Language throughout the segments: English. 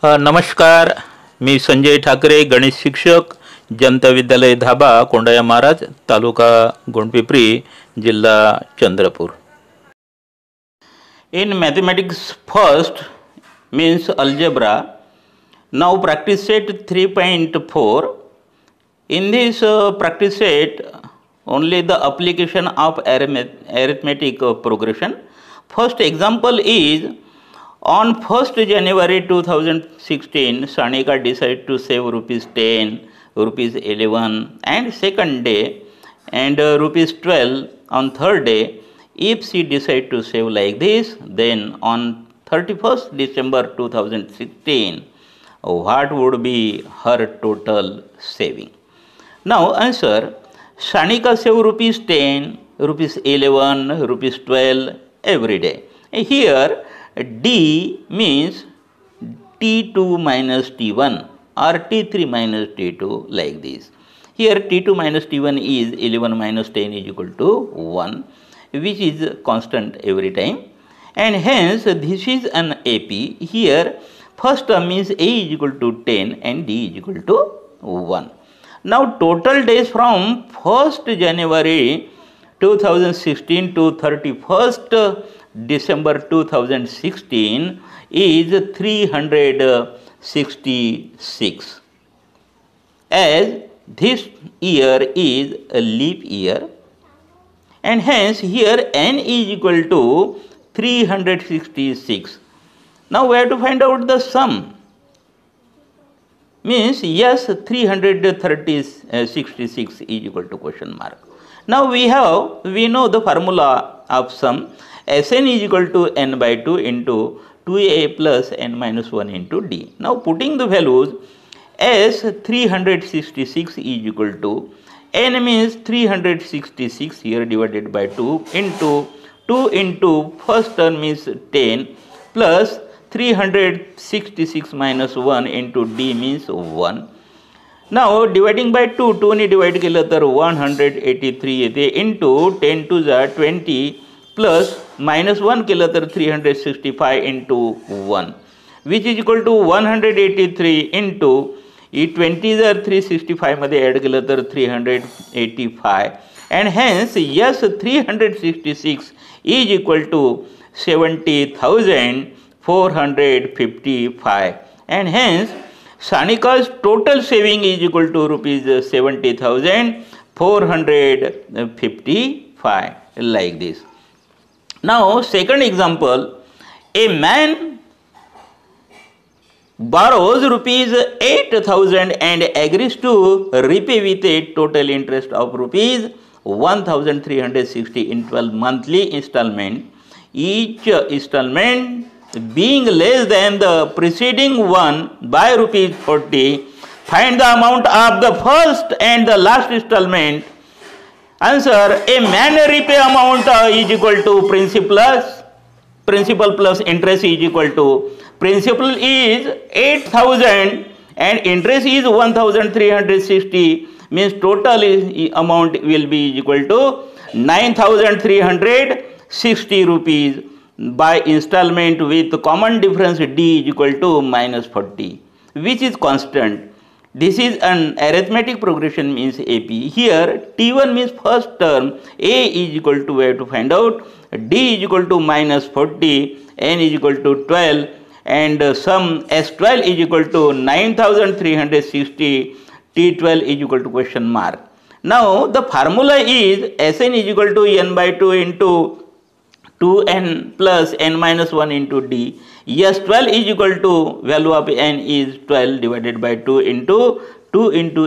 नमस्कार, मी संजय ठाकरे, गणित शिक्षक, जनता विद्यालय धाबा, कोंडाया महाराज, तालुका गोंडपिंपरी, जिल्हा Chandrapur. In mathematics first means algebra. Now practice set 3.4. In this practice set only the application of arithmetic progression. First example is on 1st January 2016, Sanika decided to save rupees 10, rupees 11 and second day and rupees 12 on third day. If she decided to save like this, then on 31st December 2016, what would be her total saving? Now answer, Sanika save rupees 10, rupees 11, rupees 12 every day. Here D means T2 minus T1 or T3 minus T2 like this. Here T2 minus T1 is 11 minus 10 is equal to 1, which is constant every time, and hence this is an AP. Here first term means A is equal to 10 and D is equal to 1. Now total days from 1st January 2016 to 31st December 2016 is 366, as this year is a leap year, and hence here n is equal to 366. Now we have to find out the sum. Means yes, 366 is equal to question mark. Now we know the formula of sum. Sn is equal to n by 2 into 2a plus n minus 1 into d. Now putting the values, as 366 is equal to n means 366 here divided by 2 into first term is 10 plus 366 minus 1 into d means 1. Now dividing by 2 ने divide केलं तर 183 येते into 10 to the 20 plus minus 1 केलं तर 365 into 1, which is equal to 183 into 20 जर 365 मध्ये add केलं तर 385, and hence yes 366 is equal to 70,455, and hence Sanika's total saving is equal to rupees 70,455 like this. Now second example, a man borrows rupees 8,000 and agrees to repay with a total interest of rupees 1,360 in 12 monthly installment, each installment being less than the preceding one by rupees 40. Find the amount of the first and the last installment. Answer, a man repay amount is equal to principal plus interest is equal to, principal is 8,000 and interest is 1,360, means total amount will be equal to 9,360 rupees by installment with common difference D is equal to minus 40, which is constant. This is an arithmetic progression means AP. Here T1 means first term, A is equal to, we have to find out, D is equal to minus 40, N is equal to 12, and sum S12 is equal to 9,360, T12 is equal to question mark. Now the formula is Sn is equal to n by 2 into 2n plus n minus 1 into d. Yes, 12 is equal to, value of n is 12 divided by 2 into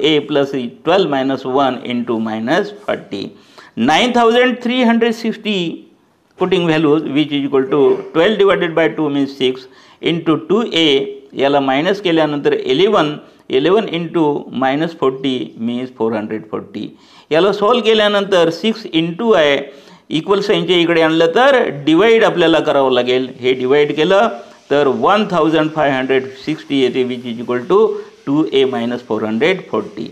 a plus 12 minus 1 into minus 40. 9,360 putting values, which is equal to 12 divided by 2 means 6 into 2a, याला minus केल्यानंतर 11 into minus 40 means 440. याला solve केल्यानंतर 6 into आहे, equal साइनच्या इकडे आणलं तर divide आपल्याला करावं लागेल. हे डिवाइड केलं तर 1560 येते, which is equal to 2a minus 440.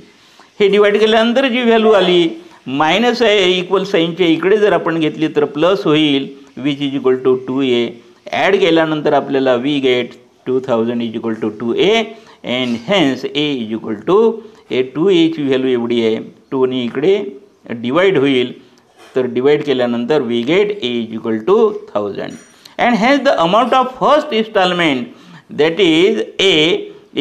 हे डिवाइड केल्यानंतर जी व्हॅल्यू आली मायनस आहे, इक्वल साइनच्या इकडे जर आपण घेतली तर प्लस होईल, which is equal to 2a. Add केल्यानंतर आपल्याला we get 2000 is equal to 2a and hence a is equal to a 2a ची व्हॅल्यू एवढी आहे 2 ने इकडे डिवाइड होईल तर डिवाइड केल्यानंतर we get a is equal to 1000 and hence the amount of first installment that is a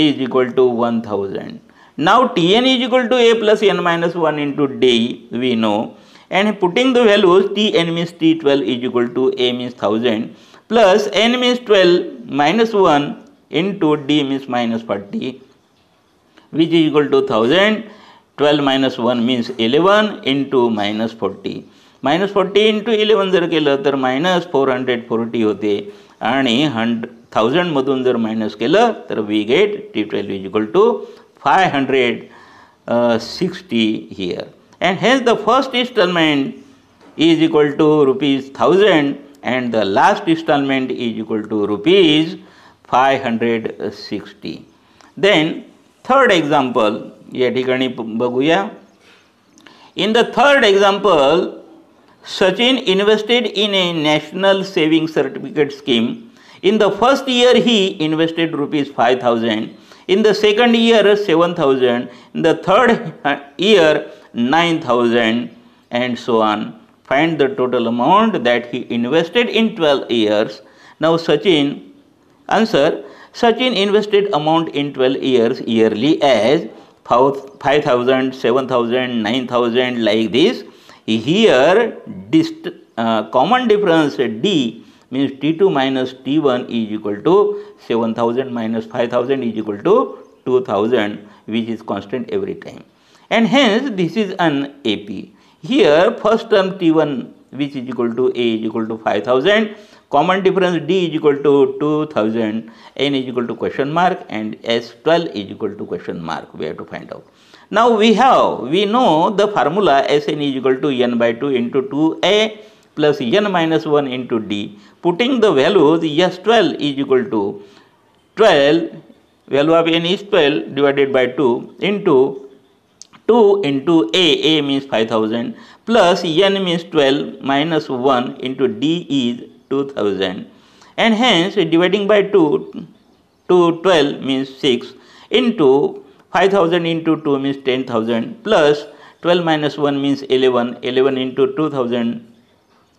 is equal to 1000. Now Tn is equal to a plus n minus 1 into d we know and putting the values Tn means T12 is equal to a means 1000 plus n means 12 minus 1 into d means minus 40 which is equal to 1000. 12 minus 1 means 11 into minus 40. Minus 40 into 11 जर केलं तर minus 440 होते आणि 1000 मधून जर minus केलं तर we get T12 is equal to 560 here and hence the first installment is equal to rupees 1000 and the last installment is equal to rupees 560. Then third example या ठिकाणी बघूया. In the third example, Sachin invested in a national saving certificate scheme. In the first year he invested rupees 5000, in the second year 7000, in the third year 9000 and so on. Find the total amount that he invested in 12 years. Now Sachin, answer, Sachin invested amount in 12 years yearly as 5000, 7000, 9000 like this. Here common difference D means T2 minus T1 is equal to 7000 minus 5000 is equal to 2000 which is constant every time and hence this is an AP. Here first term T1 which is equal to A is equal to 5000, common difference D is equal to 2000, N is equal to question mark and S12 is equal to question mark. We have to find out. Now we know the formula Sn is equal to n by 2 into 2a plus n minus 1 into d. Putting the values S12 is equal to 12, value of n is 12 divided by 2 into 2 into a means 5000 plus n means 12 minus 1 into d is 2000 and hence dividing by 2 to 12 means 6 into 5000 into 2 means 10,000 plus 12 minus 1 means 11, 11 into 2000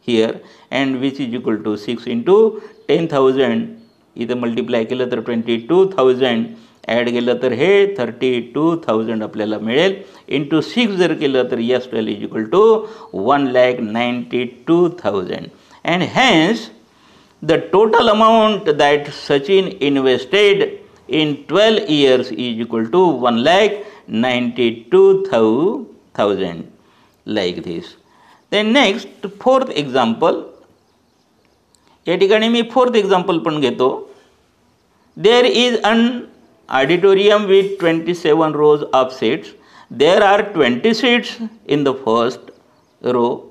here and which is equal to 6 into 10,000 इथं multiply केलं तर 22,000 add केलं तर हे 32,000 आपल्याला मिळेल into 6 जर केलं तर S12 is equal to 1,92,000 and hence the total amount that Sachin invested in 12 years is equal to 1,92,000 like this. Then next fourth example, या ठिकाणी मी fourth example पण घेतो. There is an auditorium with 27 rows of seats. There are 20 seats in the first row,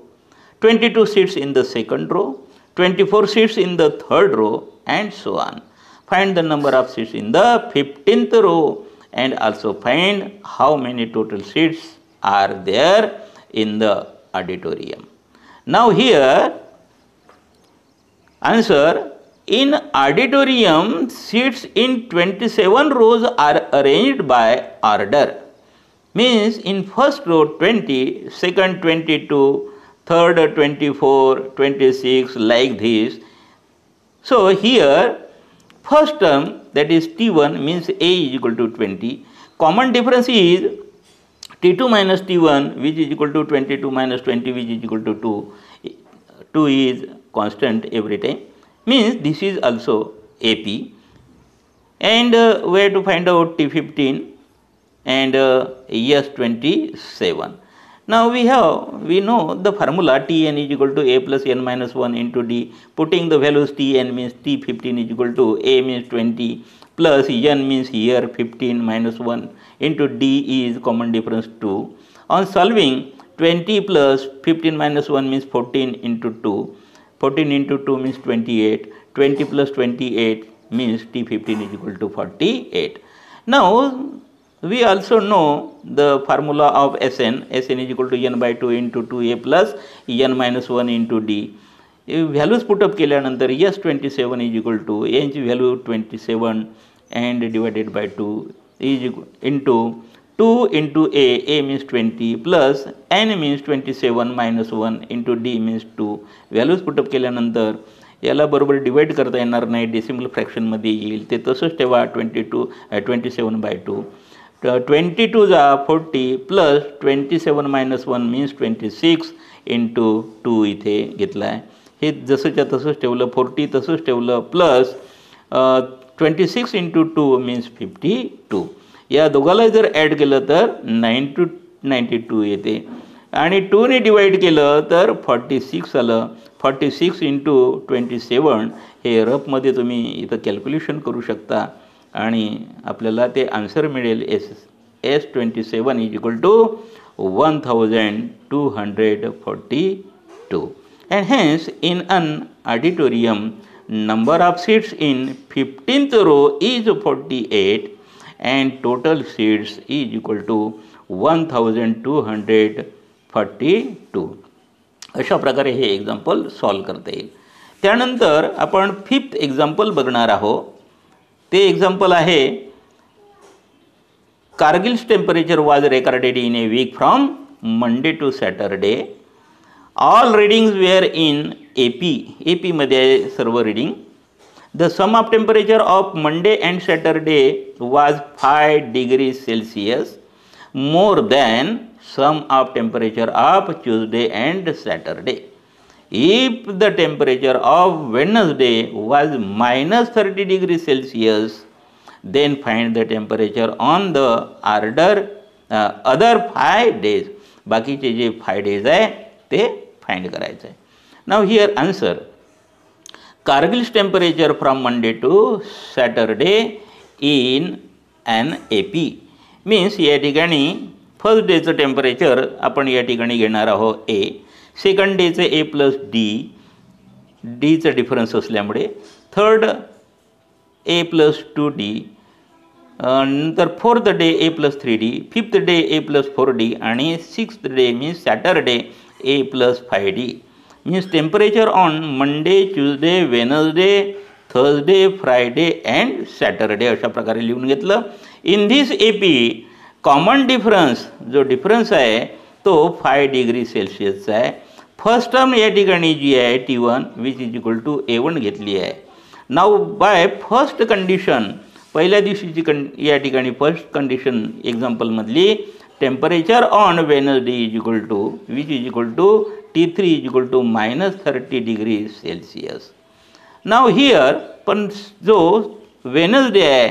22 seats in the second row, 24 seats in the third row and so on. Find the number of seats in the 15th row and also find how many total seats are there in the auditorium. Now here answer, in auditorium seats in 27 rows are arranged by order. Means in first row 20, second 22, third 24, 26 like this. So here first term that is T1 means A is equal to 20. Common difference is T2 minus T1 which is equal to 22 minus 20 which is equal to 2. 2 is constant every time. Means this is also AP and we have to find out T15 and S27. Now we know the formula Tn is equal to A plus n minus 1 into d. Putting the values Tn means T15 is equal to A means 20 plus n means here 15 minus 1 into d is common difference 2. On solving 20 plus 15 minus 1 means 14 into 2. 14 into 2 means 28, 20 plus 28 means T15 is equal to 48. Now, we also know the formula of Sn, Sn is equal to n by 2 into 2a plus n minus 1 into d. Values put up केल्यानंतर S27 is equal to यांची value 27 and divided by 2 is into 2 into A means 20 plus n means 27 minus 1 into D means 2. Values put up केल्यानंतर याला बरोबर divide करता येणार नाही, decimal फ्रॅक्शनमध्ये येईल, ते तसंच ठेवा. 27 बाय 2 22 जा 40 प्लस 27 मायनस 1 मीन्स 26 इंटू 2 इथे घेतला आहे. हे जसंच्या तसंच ठेवलं, 40 तसंच ठेवलं, प्लस 26 इंटू 2 मीन्स 52. या दोघाला जर ॲड केलं तर 92 येते आणि 2ने डिवाइड केलं तर 46 आलं. 46 इंटू 27 हे रफमध्ये तुम्ही इथं कॅल्क्युलेशन करू शकता आणि आपल्याला ते आन्सर मिळेल. S27 is equal to 1242. And hence in an auditorium number of seats in 15th row is 48 and total seats is equal to 1242. अशा प्रकारे हे एक्झाम्पल सॉल्व करता येईल. त्यानंतर आपण 5th एक्झाम्पल बघणार आहोत. ते एक्झाम्पल आहे Kargil's temperature was recorded in a week from Monday to Saturday. All readings were in AP मध्ये सर्व reading. The sum of temperature of Monday and Saturday was 5 degrees Celsius more than sum of temperature of Tuesday and Saturday. If the temperature of Wednesday was minus 30 degrees Celsius, then find the temperature on the other 5 days. बाकीचे जे 5 days आहे ते find करायचं आहे. Now here answer Kargil's temperature from Monday to Saturday in an AP means या ठिकाणी first डेचं temperature आपण या ठिकाणी घेणार आहोत A, सेकंड डेचं A प्लस डीचं डिफरन्स असल्यामुळे, थर्ड A प्लस 2D, नंतर fourth day A plus 3D, fifth day A plus 4D आणि sixth day means Saturday A plus 5D. means temperature on Monday, Tuesday, Wednesday, Thursday, Friday and Saturday अशा प्रकारे लिहून घेतलं. In this AP common difference जो difference आहे तो 5 degree सेल्सिअसचा आहे. First term या ठिकाणी जी आहे T1 which is equal to A1 घेतली आहे. नाव बाय फर्स्ट कंडिशन पहिल्या दिवशीची या ठिकाणी फर्स्ट कंडिशन एक्झाम्पलमधली temperature on Wednesday is equal to which is equal to T3 is equal to minus 30 degrees Celsius. Now here पण जो Wednesday आहे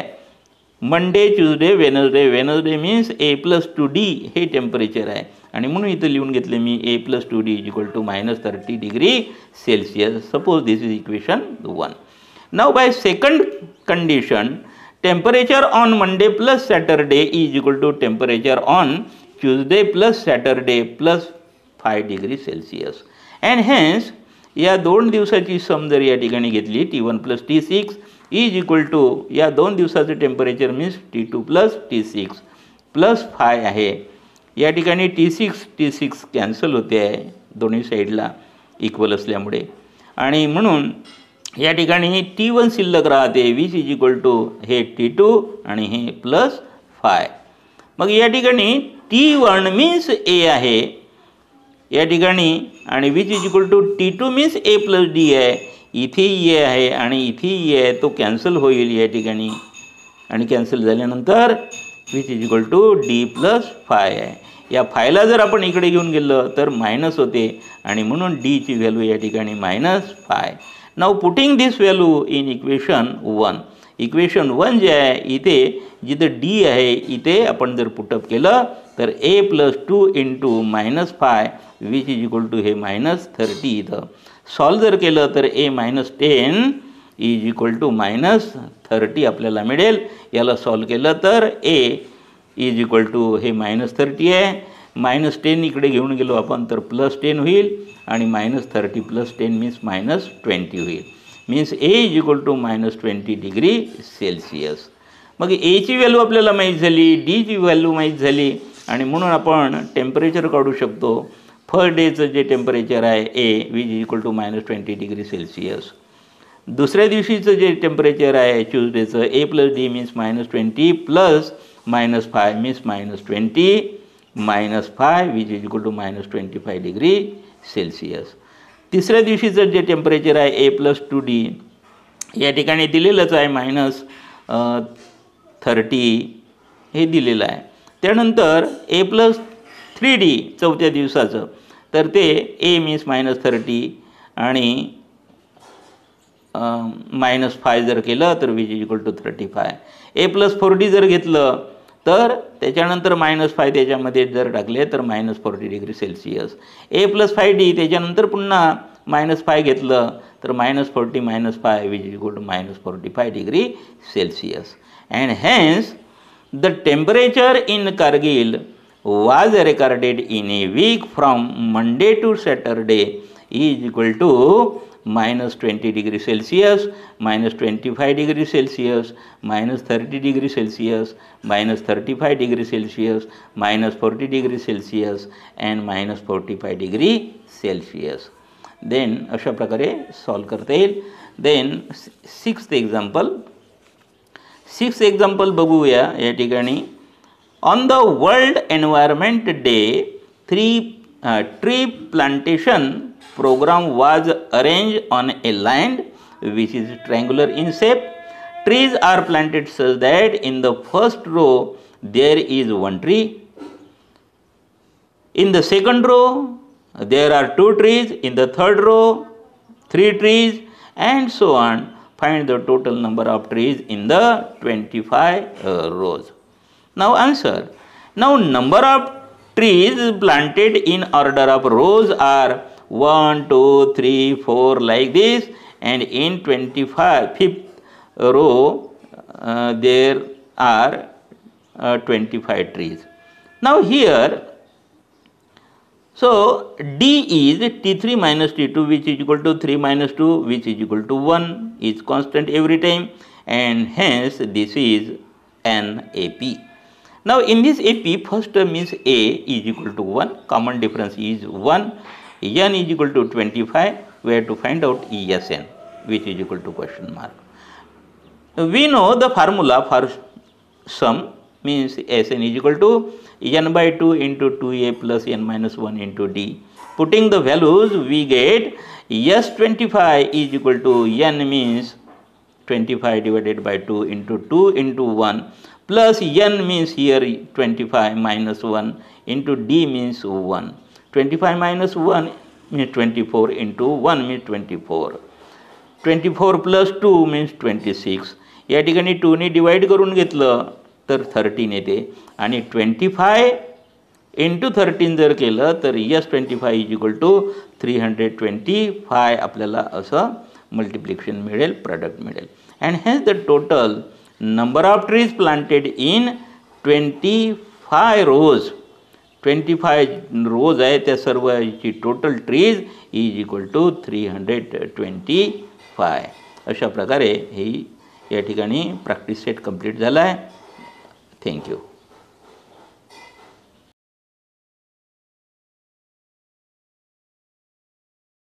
Monday, Tuesday, Wednesday means A plus 2D हे temperature आहे आणि म्हणून इथं लिहून घेतले मी A plus 2D is equal to minus 30 degree Celsius. Suppose this is equation 1. Now by second condition temperature on Monday plus Saturday is equal to temperature on Tuesday plus Saturday plus 5 degree Celsius. And hence या दोन दिवसाची सम जर या ठिकाणी घेतली T1 plus T6 is equal to या दोन दिवसाचं temperature means T2 plus T6 plus 5 आहे. या ठिकाणी T6 कॅन्सल होते आहे दोन्ही साईडला इक्वल असल्यामुळे आणि म्हणून या ठिकाणी T1 शिल्लक राहते विच इज इक्वल टू हे T2 आणि हे प्लस 5. मग या ठिकाणी T1 मीन्स A आहे या ठिकाणी आणि which is equal to T2 means A plus D आहे. इथे A आहे आणि इथे E आहे तो कॅन्सल होईल या ठिकाणी आणि कॅन्सल झाल्यानंतर which is equal to D plus 5 आहे. या 5ला जर आपण इकडे घेऊन गेलं तर मायनस होते आणि म्हणून D ची व्हॅल्यू या ठिकाणी -5. Now putting this value in equation 1. Equation 1 जे आहे इथे जिथे D आहे इथे आपण जर पुटअप केलं तर A plus 2 into -5 which is equal to हे -30 इथं सॉल्व जर केलं तर A -10 इज इक्वल टू -30 आपल्याला मिळेल. याला सॉल्व केलं तर A इज इक्वल टू हे -30 आहे. -10 इकडे घेऊन गेलो आपण तर +10 होईल आणि -30 + 10 मीन्स -20 होईल. Means A is equal to -20 degree Celsius. मग A ची व्हॅल्यू आपल्याला माहीत झाली, D ची व्हॅल्यू माहीत झाली आणि म्हणून आपण टेम्परेचर काढू शकतो. फर्स्ट डेचं जे टेम्परेचर आहे A which is equal to -20 degree Celsius. दुसऱ्या दिवशीचं जे टेम्परेचर आहे ट्यूजडेचं A plus D means -20 plus -5 means -20 -5 which is equal to -25 degree Celsius. तिसऱ्या दिवशीचं जे टेम्परेचर आहे ए प्लस 2D या ठिकाणी दिलेलंच आहे -30 हे दिलेलं आहे. त्यानंतर ए प्लस 3D चौथ्या दिवसाचं तर ते ए मीन्स -30 आणि -5 जर केलं तर which is equal to 35. A plus 4D जर घेतलं तर त्याच्यानंतर -5 त्याच्यामध्ये जर टाकले तर -40 डिग्री सेल्सिअस. ए प्लस 5D त्याच्यानंतर पुन्हा -5 घेतलं तर -40 -5 which is equal to -45 degree Celsius. And hence the temperature in Kargil was recorded in a week from Monday to Saturday is equal to -20 degree Celsius, -25 degree Celsius, -30 degree Celsius, -35 degree Celsius, -40 degree Celsius and -45 degree Celsius. Then अशा प्रकारे solve करता येईल. Then sixth example बघूया या ठिकाणी. On the World Environment Day, tree plantation program was arranged on a land which is triangular in shape. Trees are planted such that in the first row there is one tree. In the second row there are 2 trees. In the third row 3 trees and so on. Find the total number of trees in the 25 rows. Now answer. Now number of trees planted in order of rows are 1, 2, 3, 4 like this, and in 25th row there are 25 trees. Now here, so D is T3 minus T2 which is equal to 3 minus 2 which is equal to 1 is constant every time, and hence this is an AP. Now in this AP, first term means A is equal to 1, common difference is 1, N is equal to 25, we have to find out Sn which is equal to question mark. We know the formula for sum means Sn is equal to N by 2 into 2A plus N minus 1 into D. Putting the values we get S25 is equal to N means 25 divided by 2 into 1 plus N means here 25 minus 1 into D means 1. 25 minus 1 means 24 into 1 means 24. 24 plus 2 means 26. या ठिकाणी 2 ने divide करून घेतलं तर 13 येते आणि 25 into 13 जर केलं तर S25 is equal to 325 आपल्याला असं मल्टिप्लिकेशन मिळेल, प्रोडक्ट मिळेल. And hence the total number of trees planted in 25 rows, 25 rows आहे त्या सर्वांची total trees is equal to 325. अशा प्रकारे ही या ठिकाणी प्रॅक्टिस सेट कंप्लीट झाला आहे. थँक्यू.